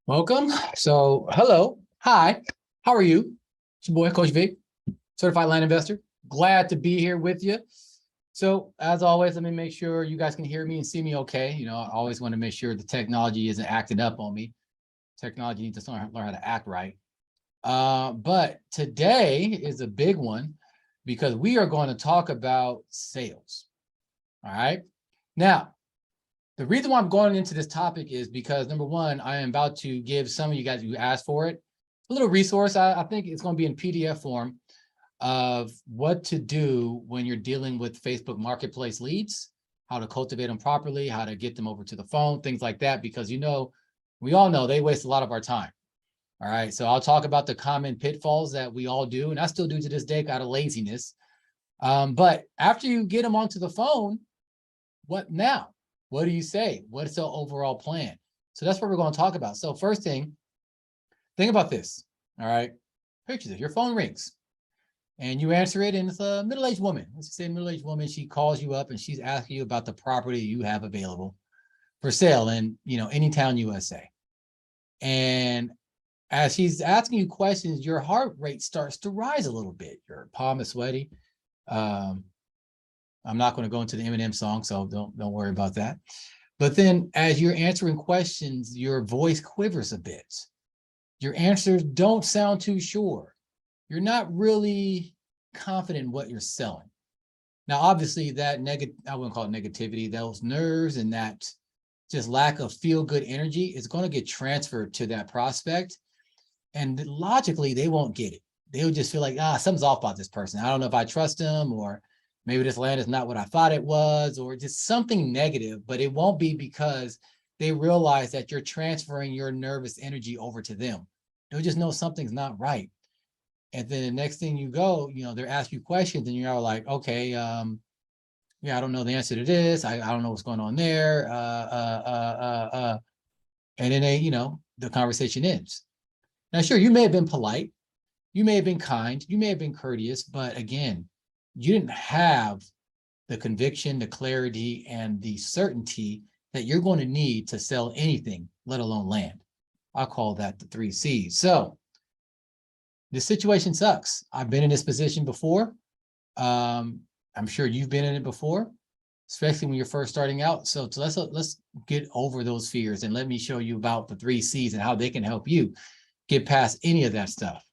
Welcome. So, hello. Hi. How are you? It's your boy, Coach Vic, certified land investor. Glad to be here with you. So, as always, let me make sure you guys can hear me and see me okay. I always want to make sure the technology isn't acting up on me. Technology needs to learn how to act right. But today is a big one because we are going to talk about sales. All right. Now, the reason why I'm going into this topic is because number one, I am about to give some of you guys who asked for it a little resource. I think it's going to be in PDF form of what to do when you're dealing with Facebook Marketplace leads, how to cultivate them properly, how to get them over to the phone, things like that, because we all know they waste a lot of our time. All right. So I'll talk about the common pitfalls that we all do, and I still do to this day out of laziness. But after you get them onto the phone, what now? What do you say? What's the overall plan? So that's what we're going to talk about. So first thing, think about this. All right. Picture this. Your phone rings and you answer it, and it's a middle-aged woman. Let's just say a middle-aged woman. She calls you up and she's asking you about the property you have available for sale in, Anytown, USA. And as she's asking you questions, your heart rate starts to rise a little bit. Your palm is sweaty. I'm not going to go into the Eminem song, so don't worry about that. But then as you're answering questions, your voice quivers a bit. Your answers don't sound too sure. You're not really confident in what you're selling. Now, obviously, that I wouldn't call it negativity, those nerves and that just lack of feel-good energy is going to get transferred to that prospect. And logically, they won't get it. They'll just feel like, something's off about this person. I don't know if I trust them, or maybe this land is not what I thought it was, or just something negative, but it won't be because they realize that you're transferring your nervous energy over to them. They'll just know something's not right. And then the next thing you go, they're asking you questions and you're like, okay, I don't know the answer to this. I don't know what's going on there. And then the conversation ends. Now, sure, you may have been polite. You may have been kind. You may have been courteous, but again, you didn't have the conviction, the clarity, and the certainty that you're going to need to sell anything, let alone land. I'll call that the 3 C's. So this situation sucks. I've been in this position before. I'm sure you've been in it before, especially when you're first starting out. So let's get over those fears and let me show you about the 3 C's and how they can help you get past any of that stuff.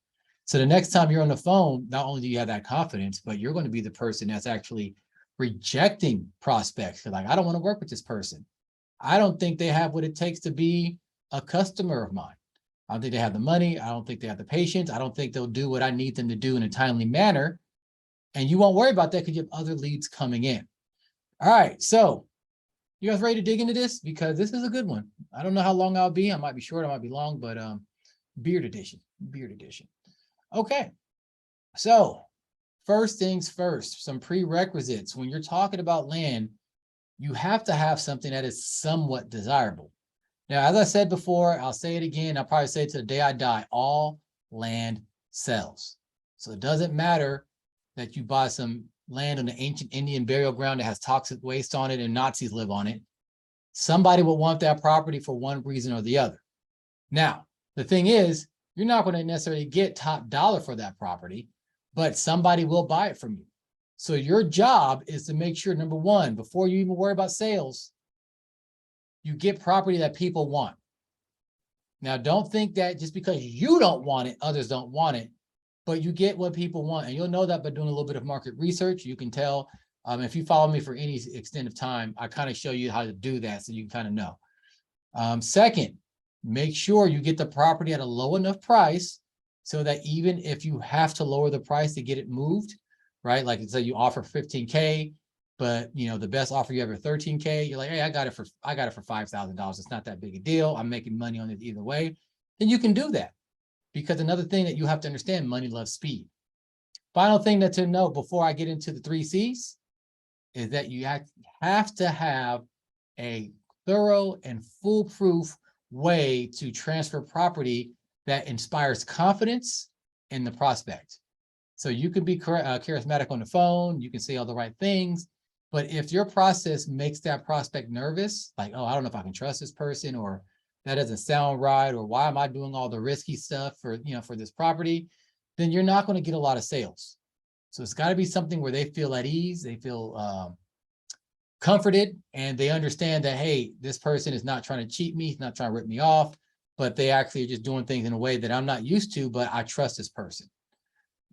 So the next time you're on the phone, not only do you have that confidence, but you're going to be the person that's actually rejecting prospects. You're like, I don't want to work with this person. I don't think they have what it takes to be a customer of mine. I don't think they have the money. I don't think they have the patience. I don't think they'll do what I need them to do in a timely manner. And you won't worry about that because you have other leads coming in. All right. So you guys ready to dig into this? Because this is a good one. I don't know how long I'll be. I might be short. I might be long, but beard edition. Okay. So first things first, some prerequisites. When you're talking about land, you have to have something that is somewhat desirable. Now, as I said before, I'll say it again. I'll probably say it to the day I die, all land sells. So it doesn't matter that you buy some land on the ancient Indian burial ground that has toxic waste on it and Nazis live on it. Somebody will want that property for one reason or the other. Now, the thing is, you're not going to necessarily get top dollar for that property, but somebody will buy it from you. So your job is to make sure, number one, before you even worry about sales, you get property that people want. Now, don't think that just because you don't want it, others don't want it, but you get what people want. And you'll know that by doing a little bit of market research. You can tell, if you follow me for any extent of time, I kind of show you how to do that so you can kind of know. Second, make sure you get the property at a low enough price so that even if you have to lower the price to get it moved, right? Like say you offer 15K, but the best offer you ever 13K, you're like, hey, I got it for $5,000. It's not that big a deal. I'm making money on it either way. Then you can do that. Because another thing that you have to understand, money loves speed. Final thing to know before I get into the 3 C's is that you have to have a thorough and foolproof way to transfer property that inspires confidence in the prospect. So you can be charismatic on the phone, you can say all the right things, but if your process makes that prospect nervous, like, oh, I don't know if I can trust this person, or that doesn't sound right, or why am I doing all the risky stuff for, for this property, then you're not going to get a lot of sales. So it's got to be something where they feel at ease, they feel comforted, and they understand that, hey, this person is not trying to cheat me, he's not trying to rip me off, but they actually are just doing things in a way that I'm not used to, but I trust this person.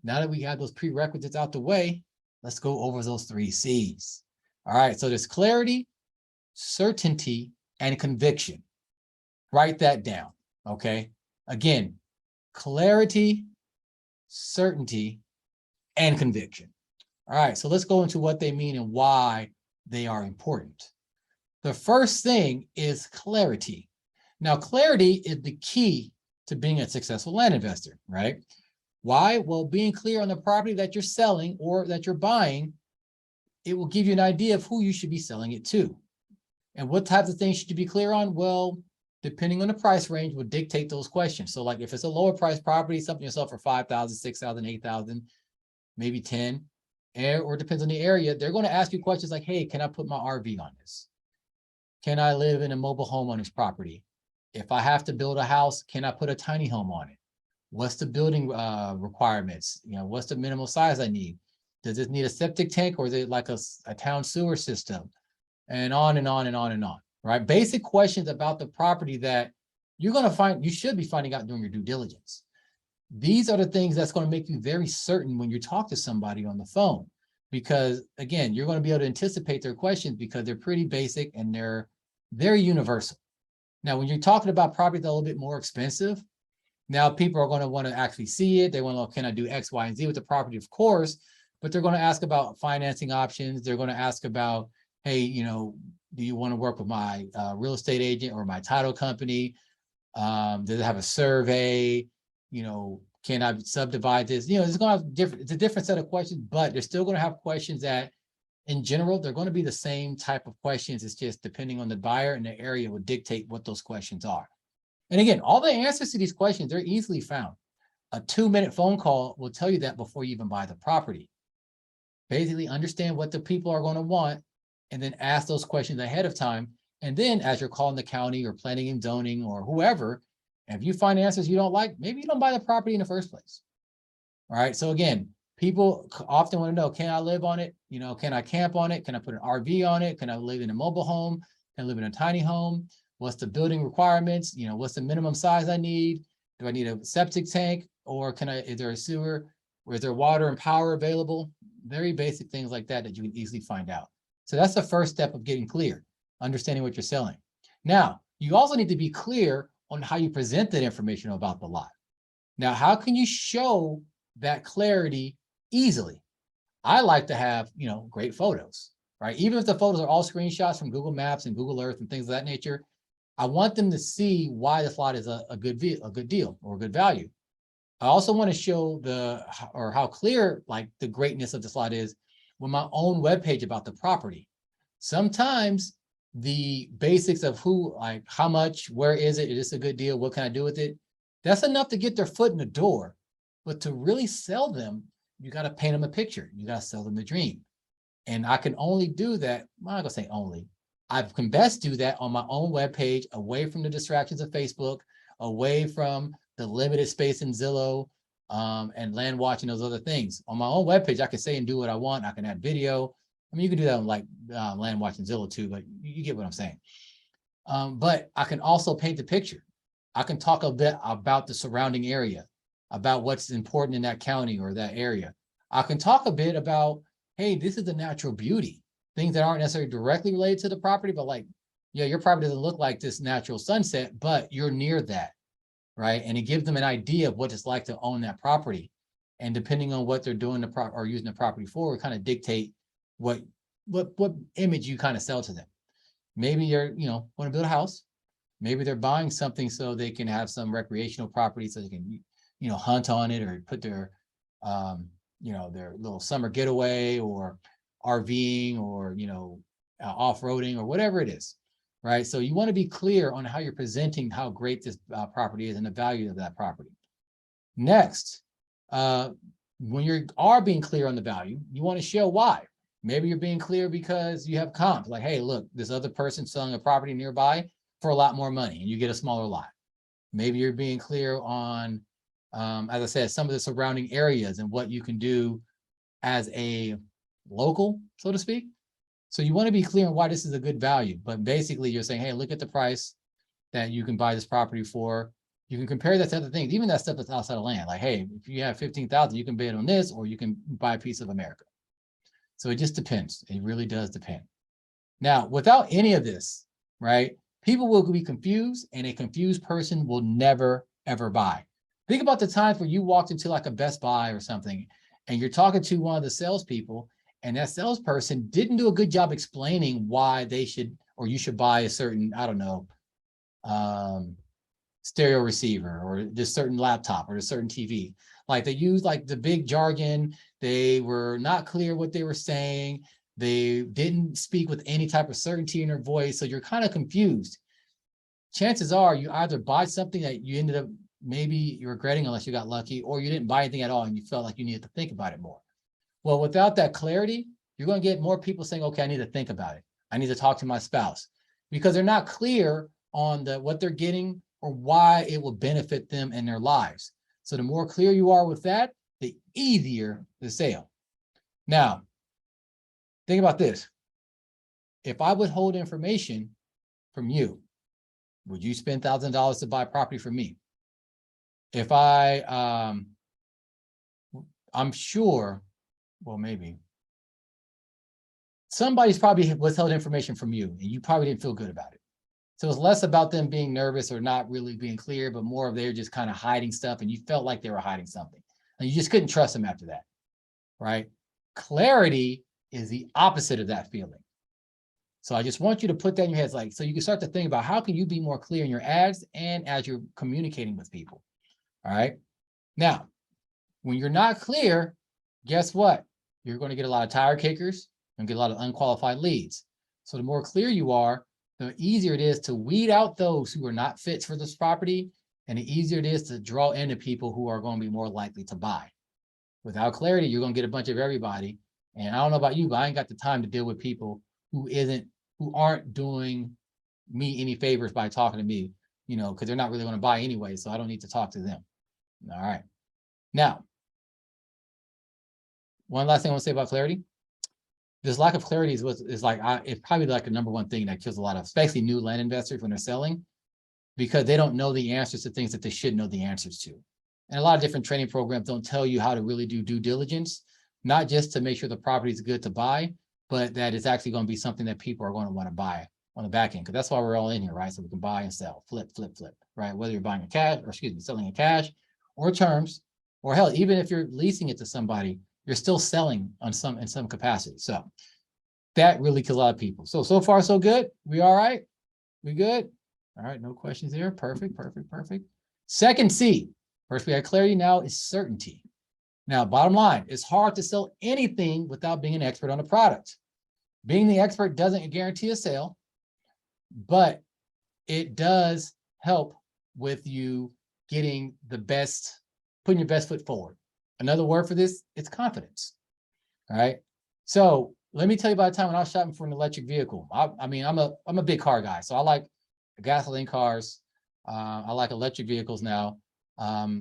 Now that we have those prerequisites out the way, let's go over those 3 C's. All right, so there's clarity, certainty, and conviction. Write that down, okay? Again, clarity, certainty, and conviction. All right, so let's go into what they mean and why they are important. The first thing is clarity. Now, clarity is the key to being a successful land investor, right? Why? Well, being clear on the property that you're selling or that you're buying, it will give you an idea of who you should be selling it to. And what types of things should you be clear on? Well, depending on the price range will dictate those questions. So like if it's a lower price property, something you sell for 5,000, 6,000, 8,000, maybe 10, or depends on the area, they're going to ask you questions like, hey, can I put my RV on this? Can I live in a mobile home on this property? If I have to build a house, can I put a tiny home on it? What's the building requirements? What's the minimal size I need? Does it need a septic tank, or is it like a town sewer system? And on and on and on and on, right? Basic questions about the property that you're going to you should be finding out during your due diligence. These are the things that's going to make you very certain when you talk to somebody on the phone, because again, you're going to be able to anticipate their questions because they're pretty basic and they're very universal. Now, when you're talking about properties that are a little bit more expensive, now people are going to want to actually see it. They want to know, can I do X, Y, and Z with the property? Of course, but they're going to ask about financing options. They're going to ask about, hey, do you want to work with my real estate agent or my title company? Does it have a survey? Can I subdivide this? It's going to have it's a different set of questions, but they're still going to have questions that in general, they're going to be the same type of questions. It's just depending on the buyer and the area will dictate what those questions are. And again, all the answers to these questions, they're easily found. A 2-minute phone call will tell you that before you even buy the property. Basically, understand what the people are going to want and then ask those questions ahead of time. And then as you're calling the county or planning and zoning or whoever, if you find answers you don't like, maybe you don't buy the property in the first place. All right. So again, people often want to know, can I live on it? Can I camp on it? Can I put an RV on it? Can I live in a mobile home? Can I live in a tiny home? What's the building requirements? What's the minimum size I need? Do I need a septic tank, or is there a sewer? Or is there water and power available? Very basic things like that you can easily find out. So that's the first step of getting clear, understanding what you're selling. Now, you also need to be clear on how you present that information about the lot. Now, how can you show that clarity easily? I like to have, great photos, right? Even if the photos are all screenshots from Google Maps and Google Earth and things of that nature, I want them to see why this lot is a good deal or a good value. I also want to show how clear like the greatness of this lot is with my own webpage about the property. Sometimes the basics of how much, where is it a good deal, what can I do with it? That's enough to get their foot in the door. But to really sell them, you got to paint them a picture. You got to sell them the dream. And I can only do that. I'm not going to say only. I can best do that on my own webpage, away from the distractions of Facebook, away from the limited space in Zillow and land watching, those other things. On my own webpage, I can say and do what I want. I can add video. I mean, you can do that on land watching Zillow too, but you get what I'm saying. But I can also paint the picture. I can talk a bit about the surrounding area, about what's important in that county or that area. I can talk a bit about, hey, this is the natural beauty, things that aren't necessarily directly related to the property, but your property doesn't look like this natural sunset, but you're near that, right? And it gives them an idea of what it's like to own that property. And depending on what they're doing or using the property for, kind of dictate what image you kind of sell to them. Maybe you're, want to build a house. Maybe they're buying something so they can have some recreational property so they can, hunt on it or put their, their little summer getaway or RVing or, off-roading or whatever it is, right? So you want to be clear on how you're presenting how great this property is and the value of that property. Next, when you are being clear on the value, you want to show why. Maybe you're being clear because you have comp, like, hey, look, this other person selling a property nearby for a lot more money and you get a smaller lot. Maybe you're being clear on, as I said, some of the surrounding areas and what you can do as a local, so to speak. So you want to be clear on why this is a good value, but basically you're saying, hey, look at the price that you can buy this property for. You can compare that to other things, even that stuff that's outside of land. Like, hey, if you have 15,000, you can bid on this, or you can buy a piece of America. So it just depends. It really does depend. Now, without any of this, right, people will be confused, and a confused person will never, ever buy. Think about the times where you walked into like a Best Buy or something, and you're talking to one of the salespeople, and that salesperson didn't do a good job explaining why they should, or you should buy a certain, I don't know, stereo receiver, or this certain laptop, or a certain TV. Like they used like the big jargon. They were not clear what they were saying. They didn't speak with any type of certainty in their voice. So you're kind of confused. Chances are you either buy something that you ended up maybe you're regretting unless you got lucky, or you didn't buy anything at all and you felt like you needed to think about it more. Well, without that clarity, you're going to get more people saying, okay, I need to think about it. I need to talk to my spouse, because they're not clear on what they're getting or why it will benefit them in their lives. So the more clear you are with that, the easier the sale. Now, think about this. If I would hold information from you, would you spend $1,000 to buy property from me? If I'm sure, well, maybe somebody's probably withheld information from you and you probably didn't feel good about it. So it's less about them being nervous or not really being clear, but more of they're just kind of hiding stuff and you felt like they were hiding something and you just couldn't trust them after that, right? Clarity is the opposite of that feeling. So I just want you to put that in your heads, like, so you can start to think about how can you be more clear in your ads and as you're communicating with people, all right? Now, when you're not clear, guess what? You're going to get a lot of tire kickers and get a lot of unqualified leads. So the more clear you are, the easier it is to weed out those who are not fits for this property, and the easier it is to draw in the people who are going to be more likely to buy. Without clarity, you're going to get a bunch of everybody. And I don't know about you, but I ain't got the time to deal with people who aren't doing me any favors by talking to me, you know, because they're not really going to buy anyway. So I don't need to talk to them. All right. Now, one last thing I want to say about clarity. This lack of clarity is like, it's probably like the number one thing that kills a lot of, especially new land investors when they're selling, because they don't know the answers to things that they should know the answers to. And a lot of different training programs don't tell you how to really do due diligence, not just to make sure the property is good to buy, but that it's actually going to be something that people are going to want to buy on the back end, because that's why we're all in here, right? So we can buy and sell, flip, right? Whether you're buying a cash, or excuse me, selling a cash or terms, or hell, even if you're leasing it to somebody, you're still selling in some capacity. So that really kills a lot of people. So far, so good. We all right? We good? All right, no questions there. Perfect. Second C, first we had clarity, now is certainty. Now, bottom line, it's hard to sell anything without being an expert on the product. Being the expert doesn't guarantee a sale, but it does help with you getting the best, putting your best foot forward. Another word for this, it's confidence. All right. So let me tell you about a time when I was shopping for an electric vehicle. I mean, I'm a big car guy, so I like gasoline cars. I like electric vehicles now.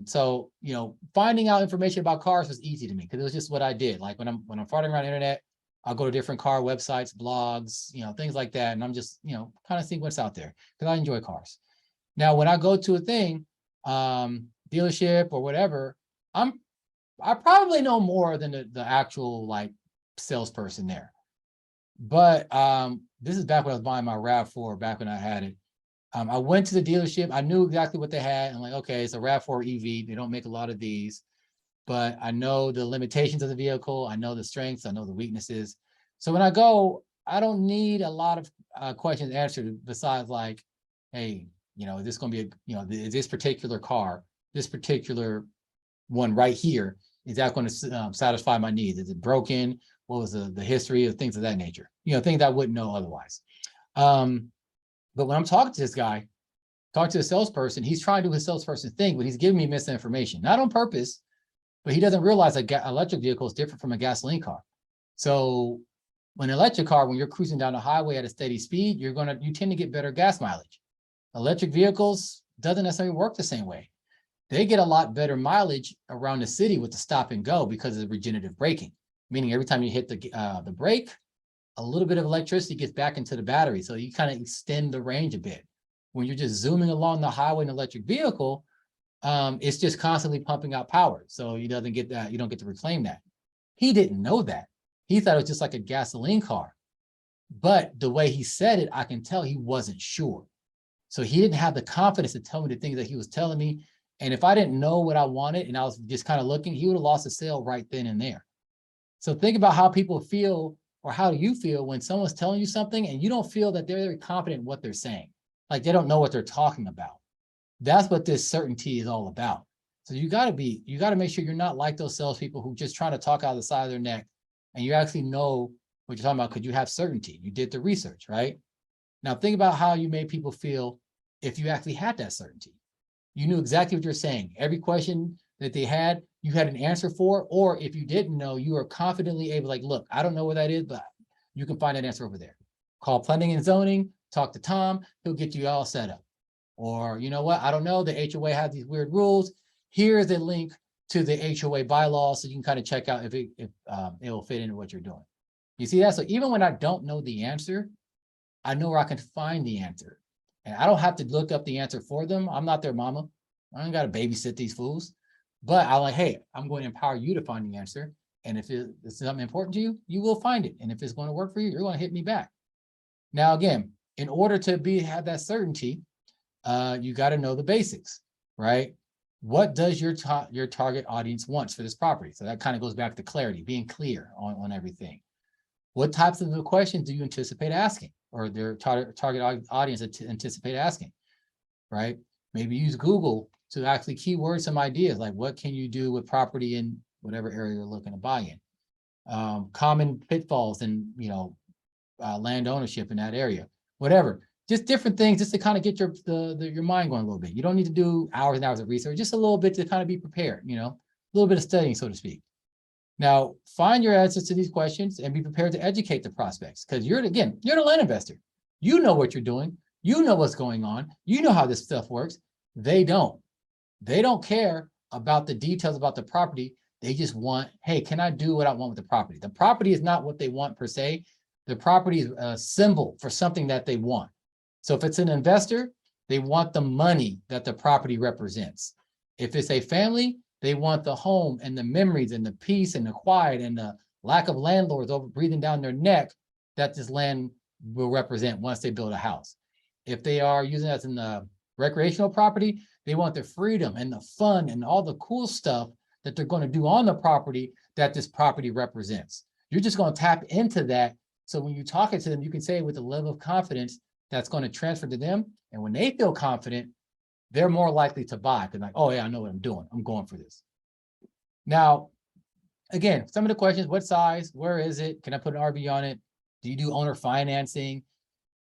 So, you know, finding out information about cars was easy to me because it was just what I did. Like when I'm farting around the internet, I'll go to different car websites, blogs, you know, things like that. And I'm just, you know, kind of seeing what's out there because I enjoy cars. Now, when I go to a thing, dealership or whatever, I probably know more than the actual like salesperson there. But this is back when I was buying my RAV4, back when I had it. I went to the dealership. I knew exactly what they had. I'm like, okay, it's a RAV4 EV. They don't make a lot of these, but I know the limitations of the vehicle. I know the strengths. I know the weaknesses. So when I go, I don't need a lot of questions answered besides like, hey, you know, is this going to be, is this particular car, this particular one right here, is that going to satisfy my needs? Is it broken? What was the history of things of that nature? You know, things I wouldn't know otherwise. But when I'm talking to this guy, talking to a salesperson, he's trying to do his salesperson thing, but he's giving me misinformation, not on purpose, but he doesn't realize that electric vehicle is different from a gasoline car. So when an electric car, when you're cruising down the highway at a steady speed, you tend to get better gas mileage. Electric vehicles doesn't necessarily work the same way. They get a lot better mileage around the city with the stop and go because of the regenerative braking, meaning every time you hit the brake, a little bit of electricity gets back into the battery. So you kind of extend the range a bit. When you're just zooming along the highway in an electric vehicle, it's just constantly pumping out power. So you doesn't get that, you don't get to reclaim that. He didn't know that. He thought it was just like a gasoline car. But the way he said it, I can tell he wasn't sure. So he didn't have the confidence to tell me the things that he was telling me. And if I didn't know what I wanted and I was just kind of looking, he would have lost a sale right then and there. So think about how people feel, or how do you feel when someone's telling you something and you don't feel that they're very confident in what they're saying, like they don't know what they're talking about. That's what this certainty is all about. So you got to make sure you're not like those salespeople who just trying to talk out of the side of their neck, and you actually know what you're talking about because you have certainty. You did the research, right? Now think about how you made people feel if you actually had that certainty. You knew exactly what you're saying. Every question that they had, you had an answer for, or if you didn't know, you were confidently able, like, look, I don't know where that is, but you can find that answer over there. Call planning and zoning, talk to Tom, he'll get you all set up. Or, you know what, I don't know, the HOA has these weird rules. Here's a link to the HOA bylaws so you can kind of check out if it will fit into what you're doing. You see that? So even when I don't know the answer, I know where I can find the answer. And I don't have to look up the answer for them. I'm not their mama. I don't got to babysit these fools. But I'm like, hey, I'm going to empower you to find the answer. And if it's something important to you, you will find it. And if it's going to work for you, you're going to hit me back. Now, again, in order to have that certainty, you got to know the basics, right? What does your target audience wants for this property? So that kind of goes back to clarity, being clear on everything. What types of questions do you anticipate asking, or their target audience anticipate asking, right? Maybe use Google to actually keyword some ideas, like what can you do with property in whatever area you're looking to buy in. Common pitfalls and land ownership in that area, whatever. Just different things, just to kind of get your mind going a little bit. You don't need to do hours and hours of research, just a little bit to kind of be prepared, a little bit of studying, so to speak. Now, find your answers to these questions and be prepared to educate the prospects, because you're the land investor. You know what you're doing. You know what's going on. You know how this stuff works. They don't. They don't care about the details about the property. They just want, hey, can I do what I want with the property? The property is not what they want per se. The property is a symbol for something that they want. So if it's an investor, they want the money that the property represents. If it's a family, they want the home and the memories and the peace and the quiet and the lack of landlords over breathing down their neck that this land will represent once they build a house. If they are using it as in the recreational property, they want the freedom and the fun and all the cool stuff that they're going to do on the property that this property represents. You're just going to tap into that. So when you're talking to them, you can say it with a level of confidence that's going to transfer to them. And when they feel confident, they're more likely to buy. Because like, oh yeah, I know what I'm doing. I'm going for this. Now, again, some of the questions: what size? Where is it? Can I put an RV on it? Do you do owner financing?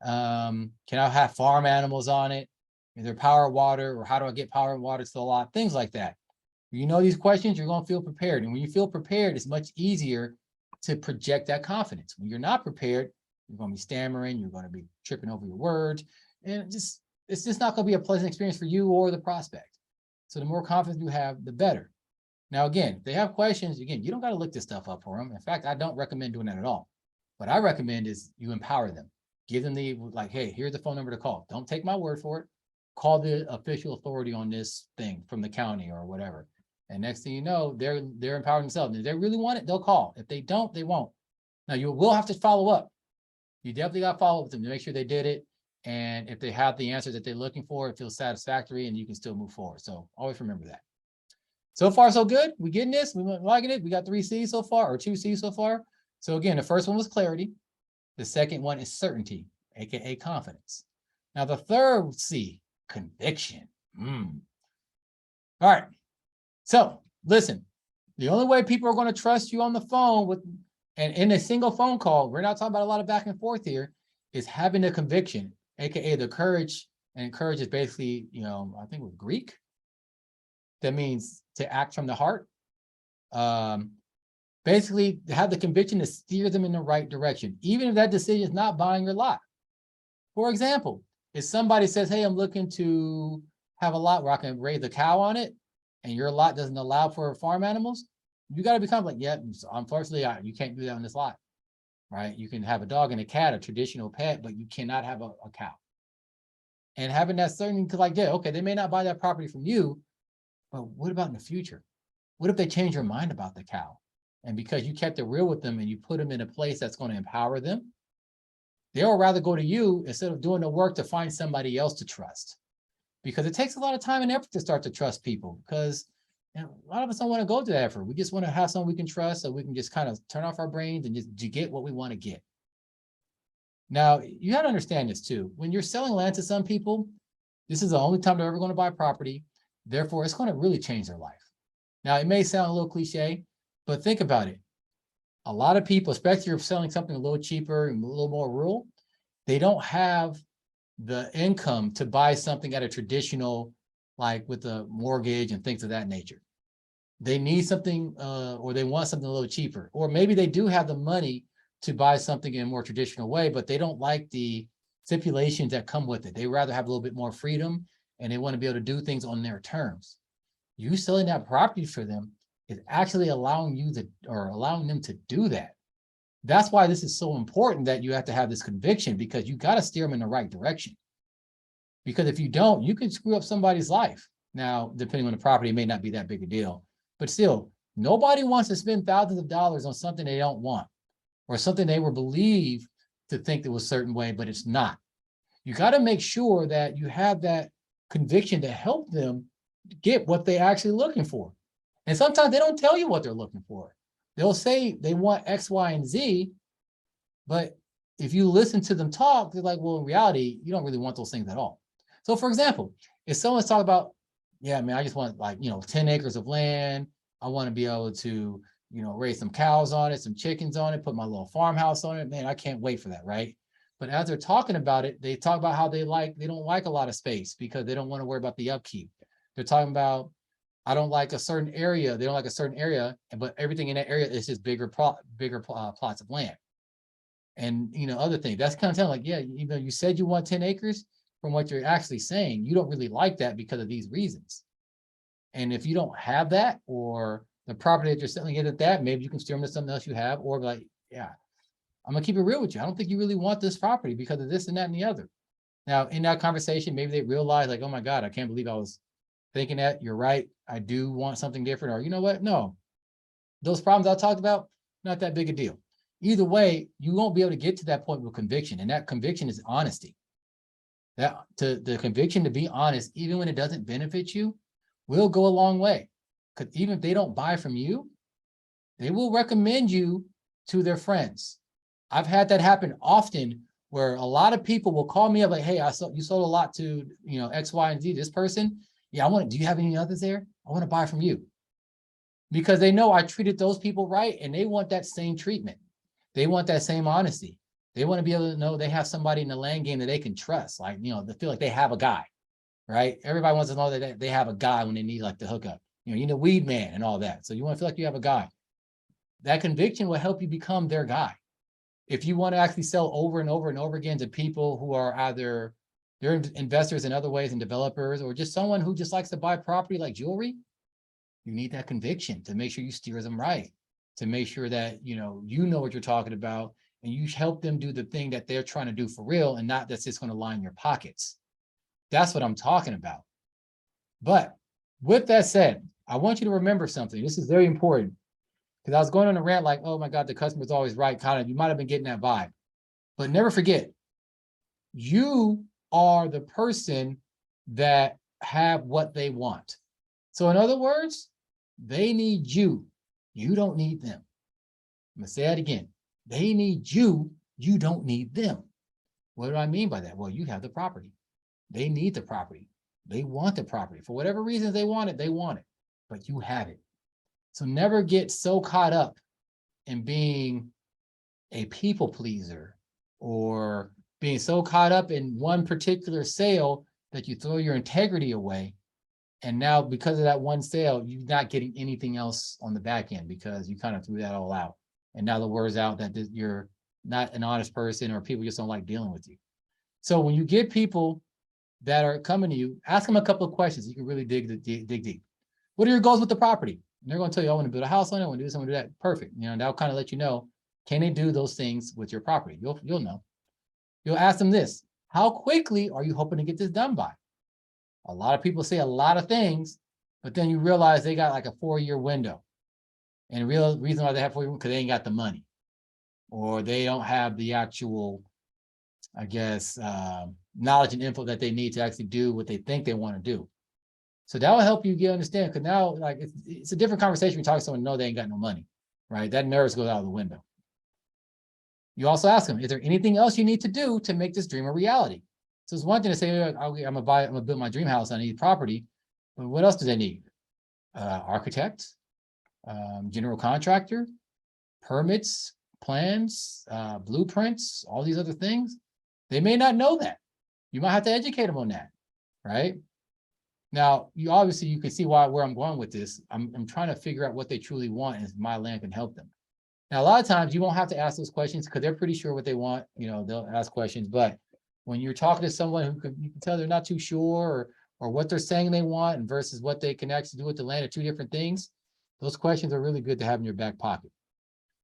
Can I have farm animals on it? Is there power, water, or how do I get power and water to the lot? Things like that. You know these questions, you're going to feel prepared. And when you feel prepared, it's much easier to project that confidence. When you're not prepared, you're going to be stammering, you're going to be tripping over your words, and it's just not going to be a pleasant experience for you or the prospect. So the more confidence you have, the better. Now, again, if they have questions, again, you don't got to look this stuff up for them. In fact, I don't recommend doing that at all. What I recommend is you empower them. Give them like, hey, here's the phone number to call. Don't take my word for it. Call the official authority on this thing from the county or whatever. And next thing you know, they're empowering themselves. If they really want it, they'll call. If they don't, they won't. Now, you will have to follow up. You definitely got to follow up with them to make sure they did it. And if they have the answers that they're looking for, it feels satisfactory and you can still move forward. So always remember that. So far, so good. We getting this. We liking it. We got 3 C's so far, or 2 C's so far. So again, the first one was clarity. The second one is certainty, aka confidence. Now the third C, conviction. All right. So listen, the only way people are going to trust you on the phone and in a single phone call, we're not talking about a lot of back and forth here, is having a conviction, aka the courage. And courage is basically, I think with Greek. That means to act from the heart. Basically, to have the conviction to steer them in the right direction, even if that decision is not buying your lot. For example, If somebody says, hey, I'm looking to have a lot where I can raise a cow on it, and your lot doesn't allow for farm animals, you got to become like, yeah, unfortunately, you can't do that on this lot, right? You can have a dog and a cat, a traditional pet, but you cannot have a cow. And having that certainty, because like, yeah, okay, they may not buy that property from you, but what about in the future? What if they change your mind about the cow? And because you kept it real with them and you put them in a place that's going to empower them, they'll rather go to you instead of doing the work to find somebody else to trust. Because it takes a lot of time and effort to start to trust people, because a lot of us don't want to go to that effort. We just want to have someone we can trust so we can just kind of turn off our brains and just get what we want to get. Now, you got to understand this too. When you're selling land to some people, this is the only time they're ever going to buy property. Therefore, it's going to really change their life. Now, it may sound a little cliche, but think about it. A lot of people, especially if you're selling something a little cheaper and a little more rural, they don't have the income to buy something at a traditional, like with a mortgage and things of that nature. They need something or they want something a little cheaper, or maybe they do have the money to buy something in a more traditional way, but they don't like the stipulations that come with it. They rather have a little bit more freedom and they want to be able to do things on their terms. You selling that property for them is actually allowing you to, or allowing them to do that. That's why this is so important that you have to have this conviction, because you got to steer them in the right direction. Because if you don't, you can screw up somebody's life. Now, depending on the property, it may not be that big a deal, but still, nobody wants to spend thousands of dollars on something they don't want, or something they were believed to think it was a certain way, but it's not. You got to make sure that you have that conviction to help them get what they're actually looking for. And sometimes they don't tell you what they're looking for. They'll say they want X, Y, and Z, but if you listen to them talk, they're like, well, in reality, you don't really want those things at all. So for example, if someone's talking about, yeah, man, I just want 10 acres of land. I want to be able to, raise some cows on it, some chickens on it, put my little farmhouse on it. Man, I can't wait for that, right? But as they're talking about it, they talk about how they don't like a lot of space because they don't want to worry about the upkeep. They're talking about, I don't like a certain area. They don't like a certain area, but everything in that area is just bigger plots of land. And, other things. That's kind of like, yeah, you said you want 10 acres. From what you're actually saying, you don't really like that because of these reasons. And if you don't have that, or the property that you're selling isn't that, maybe you can steer them to something else you have, or like, yeah, I'm gonna keep it real with you. I don't think you really want this property because of this and that and the other. Now, in that conversation, maybe they realize like, oh my God, I can't believe I was thinking that. You're right. I do want something different. Or you know what? No, those problems I talked about, not that big a deal. Either way, you won't be able to get to that point with conviction. And that conviction is honesty. That the conviction to be honest, even when it doesn't benefit you, will go a long way. Because even if they don't buy from you, they will recommend you to their friends. I've had that happen often, where a lot of people will call me up like, hey, you sold a lot to X, Y, and Z, this person. Yeah, do you have any others there? I want to buy from you. Because they know I treated those people right, and they want that same treatment. They want that same honesty. They want to be able to know they have somebody in the land game that they can trust. Like, they feel like they have a guy, right? Everybody wants to know that they have a guy when they need like the hookup, weed man and all that. So you want to feel like you have a guy. That conviction will help you become their guy. If you want to actually sell over and over and over again to people who are either they're investors in other ways and developers, or just someone who just likes to buy property like jewelry, you need that conviction to make sure you steer them right, to make sure that you know what you're talking about, and you help them do the thing that they're trying to do for real, and not that's just going to line your pockets. That's what I'm talking about. But with that said, I want you to remember something. This is very important, because I was going on a rant like, oh my God, the customer's always right. Kind of, you might have been getting that vibe. But never forget, you are the person that have what they want. So in other words, they need you. You don't need them. I'm going to say that again. They need you. You don't need them. What do I mean by that? Well, you have the property. They need the property. They want the property. For whatever reasons they want it, but you have it. So never get so caught up in being a people pleaser, or being so caught up in one particular sale that you throw your integrity away. And now because of that one sale, you're not getting anything else on the back end because you kind of threw that all out. And now the word's out that you're not an honest person, or people just don't like dealing with you. So when you get people that are coming to you, ask them a couple of questions. You can really dig deep. What are your goals with the property? And they're going to tell you, I want to build a house on it. I want to do this, I want to do that. Perfect. That'll kind of let you know, can they do those things with your property? You'll know. You'll ask them this: how quickly are you hoping to get this done by? A lot of people say a lot of things, but then you realize they got like a 4-year window. And real reason why they have 4 years, because they ain't got the money, or they don't have the actual, I guess, knowledge and info that they need to actually do what they think they want to do. So that will help you get understand, because now like it's a different conversation when you talk to someone, no, they ain't got no money, right? That nerves goes out of the window. You also ask them, is there anything else you need to do to make this dream a reality? So it's one thing to say, I'm gonna build my dream house, I need property, but what else do they need? Architect, general contractor, permits, plans, blueprints, all these other things. They may not know that. You might have to educate them on that, right? Now, you can see where I'm going with this. I'm trying to figure out what they truly want, and if my land can help them. Now, a lot of times you won't have to ask those questions because they're pretty sure what they want. They'll ask questions, but when you're talking to someone you can tell they're not too sure, or what they're saying they want and versus what they can actually do with the land are two different things. Those questions are really good to have in your back pocket.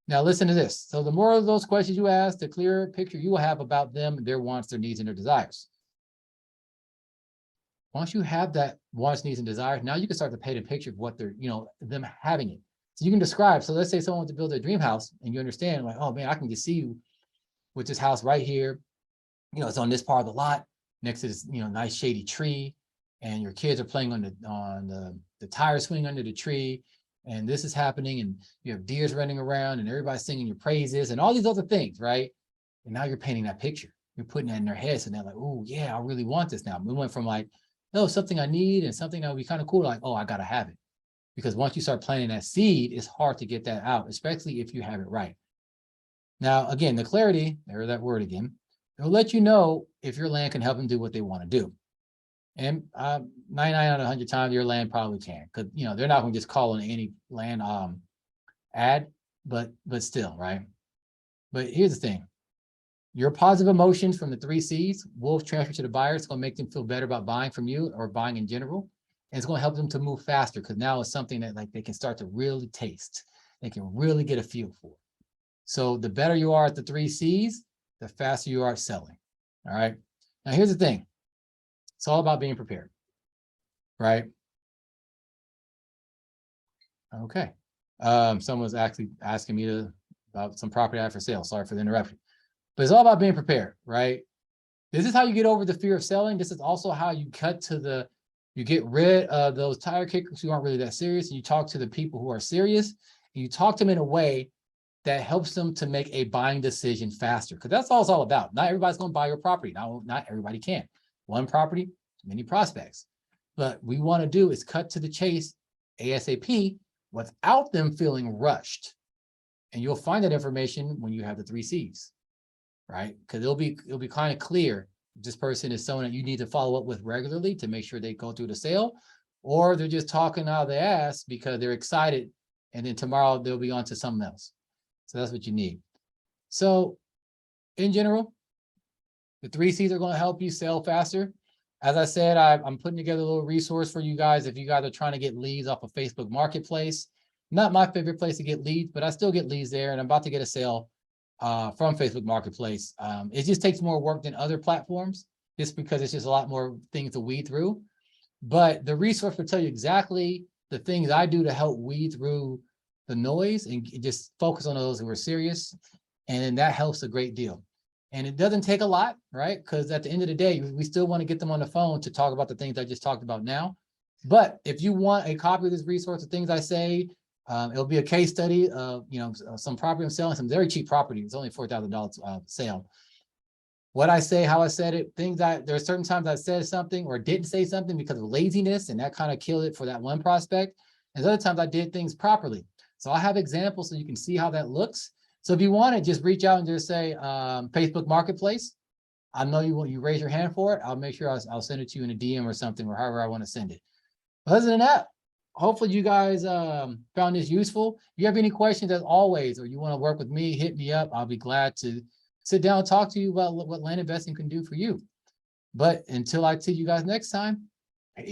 Now, listen to this. So the more of those questions you ask, the clearer picture you will have about them, their wants, their needs, and their desires. Once you have that wants, needs, and desires, now you can start to paint a picture of what they're, them having it. So you can describe. So let's say someone wants to build a dream house, and you understand, like, oh man, I can just see you with this house right here. It's on this part of the lot next to this, nice shady tree, and your kids are playing on the tire swing under the tree, and this is happening, and you have deers running around, and everybody's singing your praises, and all these other things, right? And now you're painting that picture. You're putting that in their heads, and they're like, oh yeah, I really want this now. We went from like, no, something I need and something that would be kind of cool, to like, oh, I gotta have it. Because once you start planting that seed, it's hard to get that out, especially if you have it right. Now, again, the clarity, there's that word again, it'll let you know if your land can help them do what they want to do. And 99 out of 100 times, your land probably can, because they're not going to just call on any land ad, but still, right? But here's the thing: your positive emotions from the 3 C's will transfer to the buyer. It's going to make them feel better about buying from you or buying in general, and it's going to help them to move faster, because now it's something that like they can start to really taste. They can really get a feel for. So the better you are at the 3 C's, the faster you are at selling. All right. Now here's the thing. It's all about being prepared, right? Okay. Someone's actually asking me about some property I have for sale. Sorry for the interruption. But it's all about being prepared, right? This is how you get over the fear of selling. This is also how you you get rid of those tire kickers who aren't really that serious, and you talk to the people who are serious, and you talk to them in a way that helps them to make a buying decision faster, because that's all it's all about. Not everybody's going to buy your property. Not everybody can. One property, many prospects. But what we want to do is cut to the chase ASAP without them feeling rushed. And you'll find that information when you have the 3 C's, right? Because it'll be kind of clear if this person is someone that you need to follow up with regularly to make sure they go through the sale, or they're just talking out of their ass because they're excited, and then tomorrow they'll be on to something else. So that's what you need. So in general, the 3 C's are going to help you sell faster. As I said, I'm putting together a little resource for you guys if you guys are trying to get leads off of Facebook Marketplace. Not my favorite place to get leads, but I still get leads there, and I'm about to get a sale from Facebook Marketplace. It just takes more work than other platforms, just because it's just a lot more things to weed through. But the resource will tell you exactly the things I do to help weed through the noise and just focus on those who are serious. And that helps a great deal. And it doesn't take a lot, right? Because at the end of the day, we still want to get them on the phone to talk about the things I just talked about now. But if you want a copy of this resource, the things I say, it'll be a case study of some property I'm selling, some very cheap property. It's only $4,000 sale. What I say, how I said it, there are certain times I said something or didn't say something because of laziness, and that kind of killed it for that one prospect. And other times I did things properly. So I have examples so you can see how that looks. So if you want to, just reach out and just say Facebook Marketplace. I know you raise your hand for it. I'll make sure I'll send it to you in a DM or something, or however I want to send it. But other than that, hopefully you guys found this useful. If you have any questions, as always, or you want to work with me, hit me up. I'll be glad to sit down and talk to you about what land investing can do for you. But until I see you guys next time, peace.